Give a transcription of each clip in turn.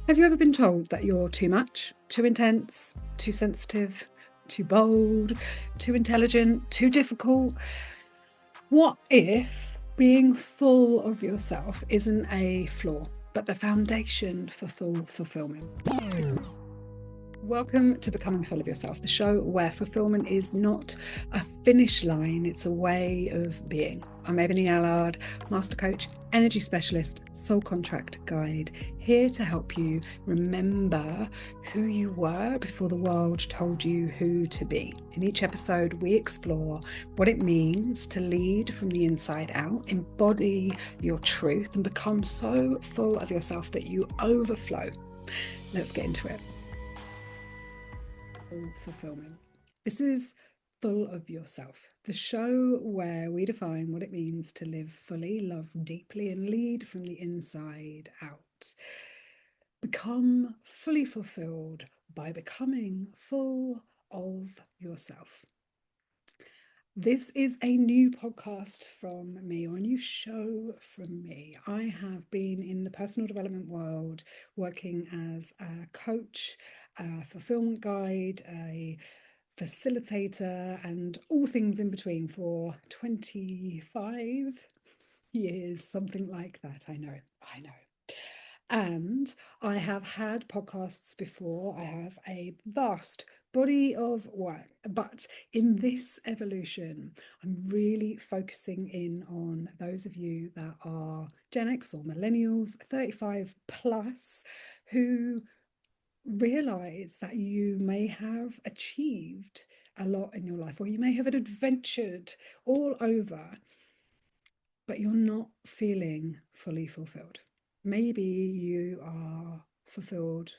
Have you ever been told that you're too much, too intense, too sensitive, too bold, too intelligent, too difficult? What if being full of yourself isn't a flaw, but the foundation for full fulfillment? Welcome to Becoming Full of Yourself, the show where fulfillment is not a finish line, it's a way of being. I'm Ebonie Allard, master coach, energy specialist, soul contract guide, here to help you remember who you were before the world told you who to be. In each episode, we explore what it means to lead from the inside out, embody your truth, and become so full of yourself that you overflow. Let's get into it. Fulfillment. This is Full of Yourself, the show where we define what it means to live fully, love deeply, and lead from the inside out. Become fully fulfilled by becoming full of yourself. This is a new podcast from me, or a new show from me. I have been in the personal development world working as a coach, a fulfillment guide, a facilitator, and all things in between for 25 years, something like that. I know. And I have had podcasts before. I have a vast body of work. But in this evolution, I'm really focusing in on those of you that are Gen X or millennials, 35 plus, who realize that you may have achieved a lot in your life, or you may have adventured all over, but you're not feeling fully fulfilled. Maybe you are fulfilled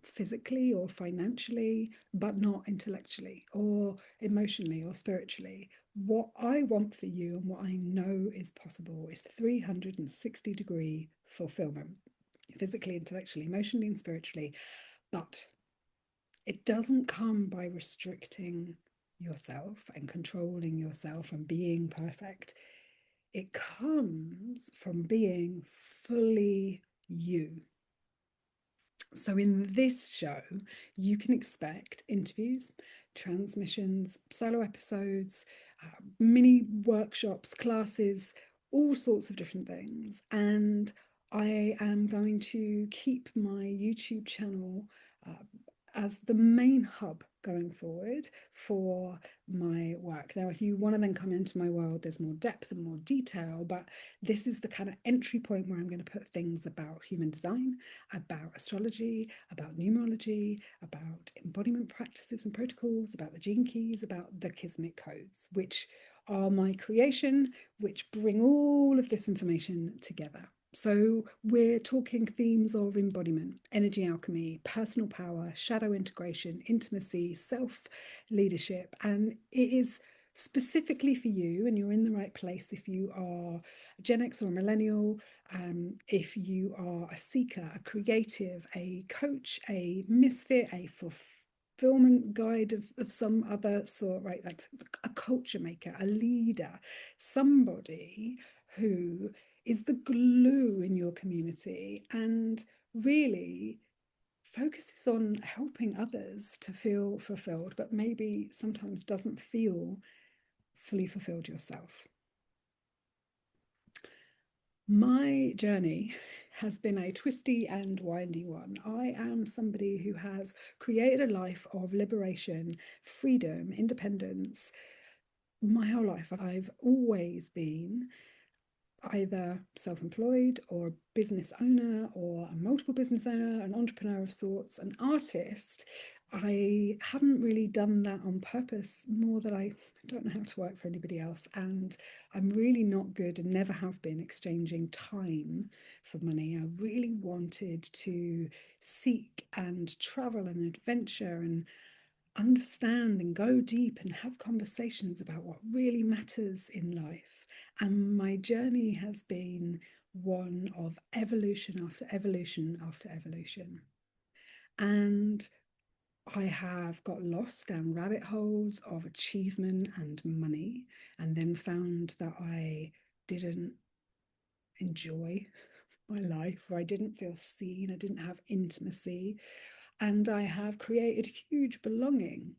physically or financially, but not intellectually or emotionally or spiritually. What I want for you and what I know is possible is 360-degree fulfillment, physically, intellectually, emotionally, and spiritually. But it doesn't come by restricting yourself and controlling yourself and being perfect. It comes from being fully you. So in this show, you can expect interviews, transmissions, solo episodes, mini workshops, classes, all sorts of different things. And I am going to keep my YouTube channel as the main hub going forward for my work. Now, if you want to then come into my world, there's more depth and more detail, but this is the kind of entry point where I'm going to put things about human design, about astrology, about numerology, about embodiment practices and protocols, about the gene keys, about the kismet codes, which are my creation, which bring all of this information together. So we're talking themes of embodiment, energy alchemy, personal power, shadow integration, intimacy, self-leadership, and it is specifically for you, and you're in the right place if you are a Gen X or a millennial, if you are a seeker, a creative, a coach, a misfit, a fulfillment guide of some other sort, right? Like a culture maker, a leader, somebody who is the glue in your community and really focuses on helping others to feel fulfilled, but maybe sometimes doesn't feel fully fulfilled yourself. My journey has been a twisty and windy one. I am somebody who has created a life of liberation, freedom, independence. My whole life, I've always been either self-employed or a business owner or a multiple business owner, an entrepreneur of sorts, an artist. I haven't really done that on purpose, more that I don't know how to work for anybody else, and I'm really not good and never have been exchanging time for money. I really wanted to seek and travel and adventure and understand and go deep and have conversations about what really matters in life. And my journey has been one of evolution after evolution after evolution. And I have got lost down rabbit holes of achievement and money, and then found that I didn't enjoy my life where I didn't feel seen, I didn't have intimacy, and I have created huge belonging,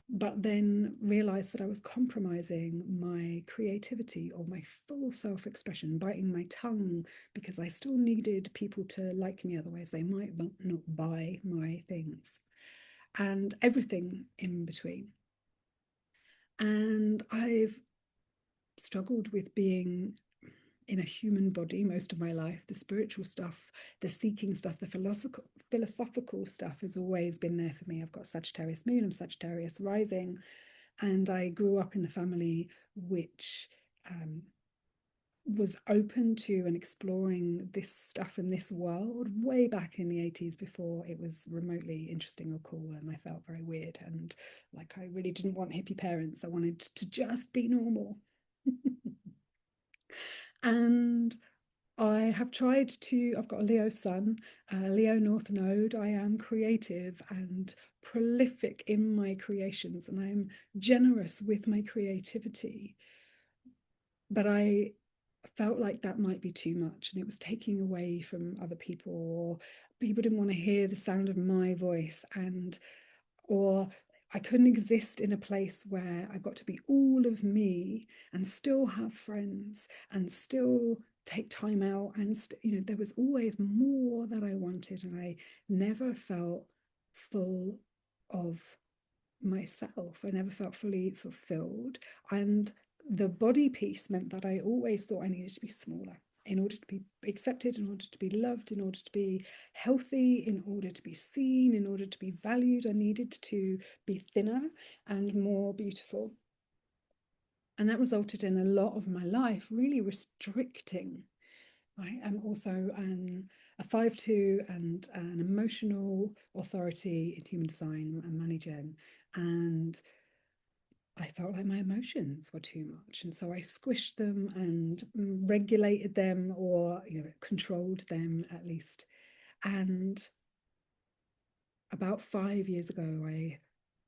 but then realized that I was compromising my creativity or my full self expression, biting my tongue because I still needed people to like me, otherwise, they might not buy my things, and everything in between. And I've struggled with being in a human body most of my life. The spiritual stuff, the seeking stuff, the philosophical stuff has always been there for me. I've got Sagittarius moon, I'm Sagittarius rising, and I grew up in a family which was open to and exploring this stuff in this world way back in the 80s, before it was remotely interesting or cool, and I felt very weird and like I really didn't want hippie parents. I wanted to just be normal. And I have tried to, I've got a Leo sun, Leo North Node. I am creative and prolific in my creations, and I'm generous with my creativity. But I felt like that might be too much, and it was taking away from other people, or people didn't want to hear the sound of my voice, and or I couldn't exist in a place where I got to be all of me and still have friends and still take time out, and there was always more that I wanted, and I never felt full of myself. I never felt fully fulfilled. And the body piece meant that I always thought I needed to be smaller in order to be accepted, in order to be loved, in order to be healthy, in order to be seen, in order to be valued. I needed to be thinner and more beautiful. And that resulted in a lot of my life really restricting. I'm also a 5-2 and an emotional authority in human design and managing. And I felt like my emotions were too much. And so I squished them and regulated them, or, controlled them at least. And about 5 years ago, I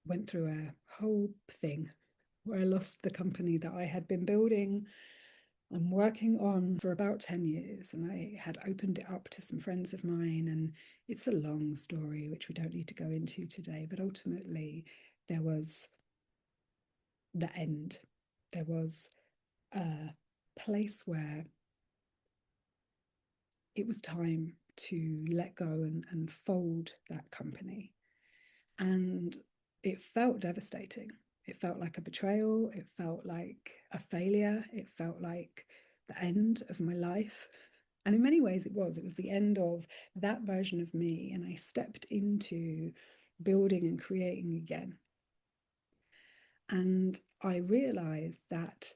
went through a whole thing where I lost the company that I had been building and working on for about 10 years. And I had opened it up to some friends of mine. And it's a long story, which we don't need to go into today. But ultimately, there was the end. There was a place where it was time to let go and fold that company. And it felt devastating. It felt like a betrayal. It felt like a failure. It felt like the end of my life. And in many ways, it was. It was the end of that version of me. And I stepped into building and creating again. And I realized that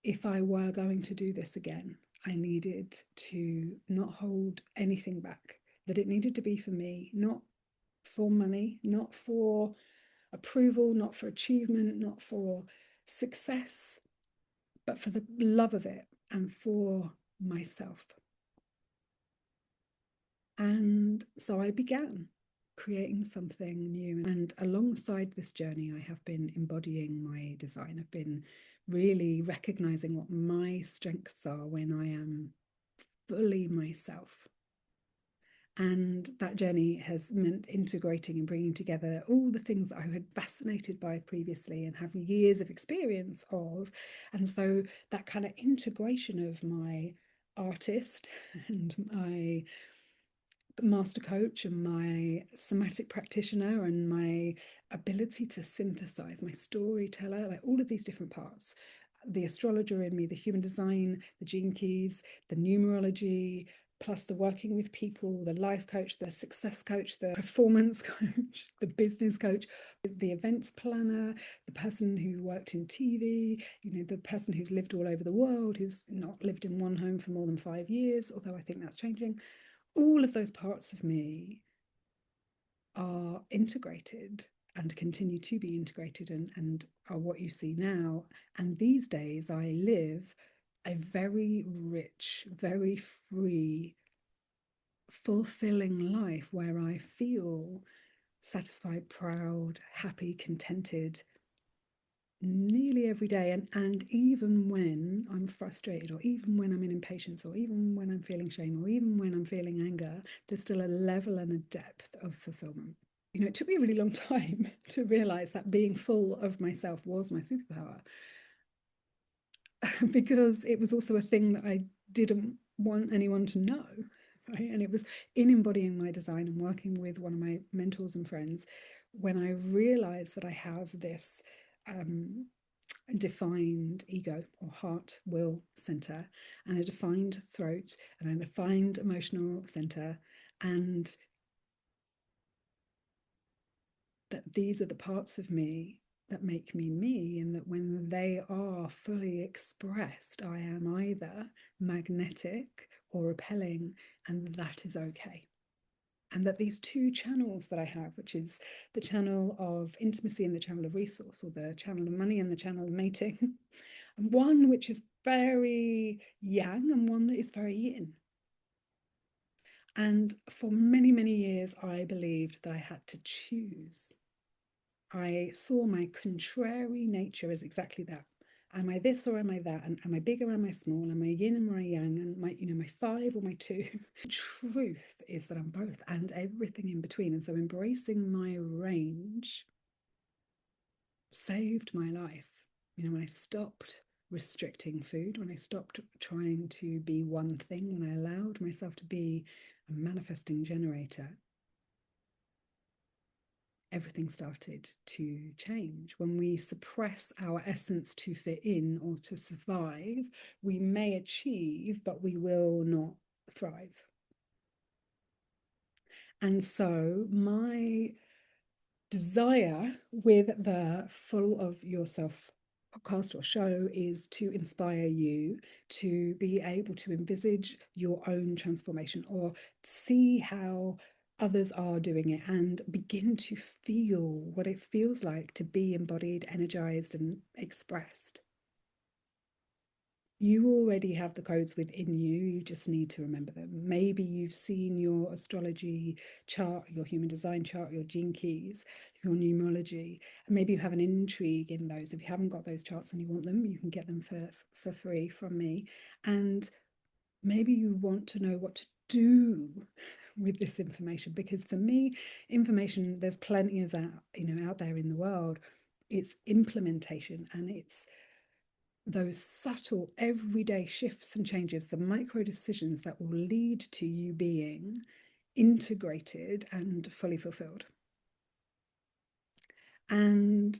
if I were going to do this again, I needed to not hold anything back, that it needed to be for me, not for money, not for approval, not for achievement, not for success, but for the love of it and for myself. And so I began creating something new. And alongside this journey, I have been embodying my design. I've been really recognizing what my strengths are when I am fully myself. And that journey has meant integrating and bringing together all the things that I had fascinated by previously and have years of experience of. And so that kind of integration of my artist and my master coach and my somatic practitioner and my ability to synthesize, my storyteller, like all of these different parts, the astrologer in me, the human design, the gene keys, the numerology, plus the working with people, the life coach, the success coach, the performance coach, the business coach, the events planner, the person who worked in TV, the person who's lived all over the world, who's not lived in one home for more than 5 years, although I think that's changing. All of those parts of me are integrated and continue to be integrated and are what you see now. And these days I live a very rich, very free, fulfilling life where I feel satisfied, proud, happy, contented, nearly every day. And even when I'm frustrated, or even when I'm in impatience, or even when I'm feeling shame, or even when I'm feeling anger, there's still a level and a depth of fulfillment. You know, it took me a really long time to realize that being full of myself was my superpower, because it was also a thing that I didn't want anyone to know. Right? And it was in embodying my design and working with one of my mentors and friends when I realized that I have this defined ego or heart will center, and a defined throat, and a defined emotional center, and that these are the parts of me that make me me, and that when they are fully expressed, I am either magnetic or repelling, and that is okay. And that these two channels that I have, which is the channel of intimacy and the channel of resource, or the channel of money and the channel of mating, one which is very yang and one that is very yin. And for many, many years, I believed that I had to choose. I saw my contrary nature as exactly that. Am I this or am I that? And am I big or am I small? Am I yin or am I yang? And my 5 or my 2? The truth is that I'm both and everything in between. And so embracing my range saved my life. You know, when I stopped restricting food, when I stopped trying to be one thing, when I allowed myself to be a manifesting generator, everything started to change. When we suppress our essence to fit in or to survive, we may achieve, but we will not thrive. And so, my desire with the Full of Yourself podcast or show is to inspire you to be able to envisage your own transformation, or see how others are doing it, and begin to feel what it feels like to be embodied, energized, and expressed. You already have the codes within you. You just need to remember them. Maybe you've seen your astrology chart, your human design chart, your gene keys, your numerology, and maybe you have an intrigue in those. If you haven't got those charts and you want them, you can get them for free from me. And maybe you want to know what to do with this information, because for me, information, there's plenty of that, out there in the world. It's implementation, and it's those subtle everyday shifts and changes, the micro decisions that will lead to you being integrated and fully fulfilled. And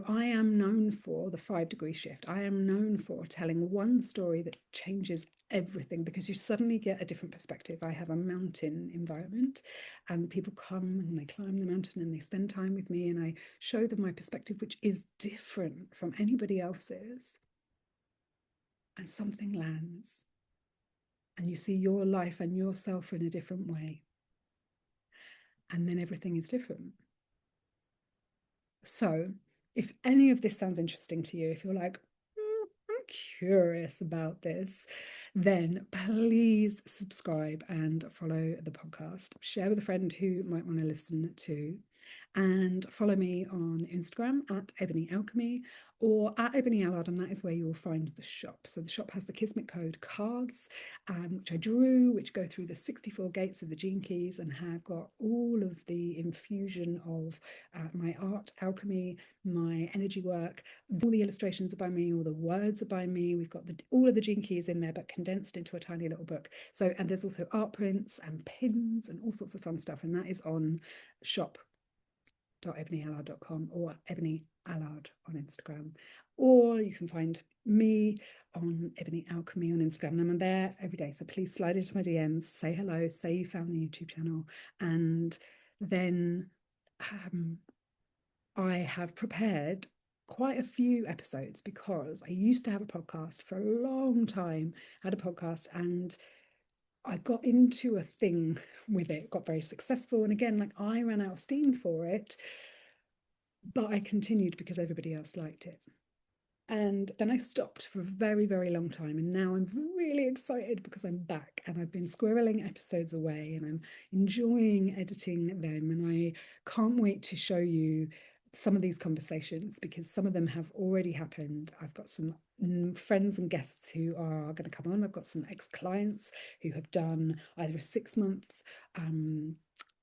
I am known for the 5-degree shift. I am known for telling one story that changes everything, because you suddenly get a different perspective. I have a mountain environment, and people come and they climb the mountain and they spend time with me, and I show them my perspective, which is different from anybody else's. And something lands, and you see your life and yourself in a different way. And then everything is different. So, if any of this sounds interesting to you, if you're like, I'm curious about this, then please subscribe and follow the podcast. Share with a friend who might want to listen to. And follow me on Instagram at Ebonie Alchemy, or at Ebonie Allard, and that is where you will find the shop. So the shop has the Kismet Code cards, which I drew, which go through the 64 gates of the gene keys, and have got all of the infusion of my art, alchemy, my energy work. All the illustrations are by me, all the words are by me. We've got all of the gene keys in there, but condensed into a tiny little book. So, and there's also art prints and pins and all sorts of fun stuff, and that is on shop.ebonieallard.com, or Ebonie Allard on Instagram. Or you can find me on Ebonie Alchemy on Instagram, and I'm there every day. So please slide into my DMs, say hello, say you found the YouTube channel, and then I have prepared quite a few episodes, because I used to have a podcast for a long time. I had a podcast, and I got into a thing with it, got very successful. And again, like, I ran out of steam for it, but I continued because everybody else liked it. And then I stopped for a very, very long time. And now I'm really excited because I'm back, and I've been squirreling episodes away, and I'm enjoying editing them. And I can't wait to show you some of these conversations, because some of them have already happened. I've got some friends and guests who are going to come on. I've got some ex-clients who have done either a 6-month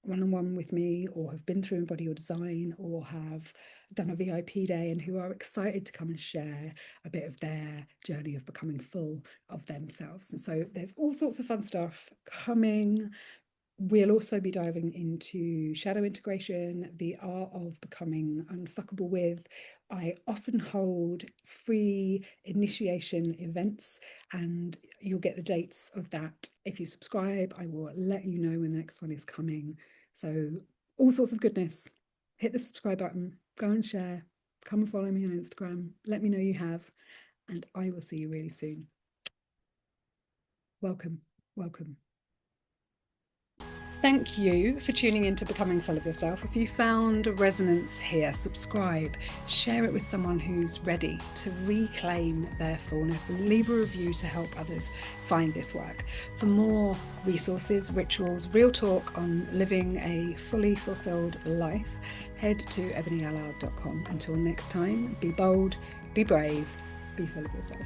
one-on-one with me, or have been through Embody Your Design, or have done a VIP day, and who are excited to come and share a bit of their journey of becoming full of themselves. And so there's all sorts of fun stuff coming. We'll also be diving into shadow integration, the art of becoming unfuckable with. I often hold free initiation events, and you'll get the dates of that if you subscribe. I will let you know when the next one is coming. So all sorts of goodness. Hit the subscribe button, go and share, come and follow me on Instagram. Let me know you have, and I will see you really soon. Welcome, welcome. Thank you for tuning in to Becoming Full of Yourself. If you found a resonance here, subscribe, share it with someone who's ready to reclaim their fullness, and leave a review to help others find this work. For more resources, rituals, real talk on living a fully fulfilled life, head to ebonieallard.com. Until next time, be bold, be brave, be full of yourself.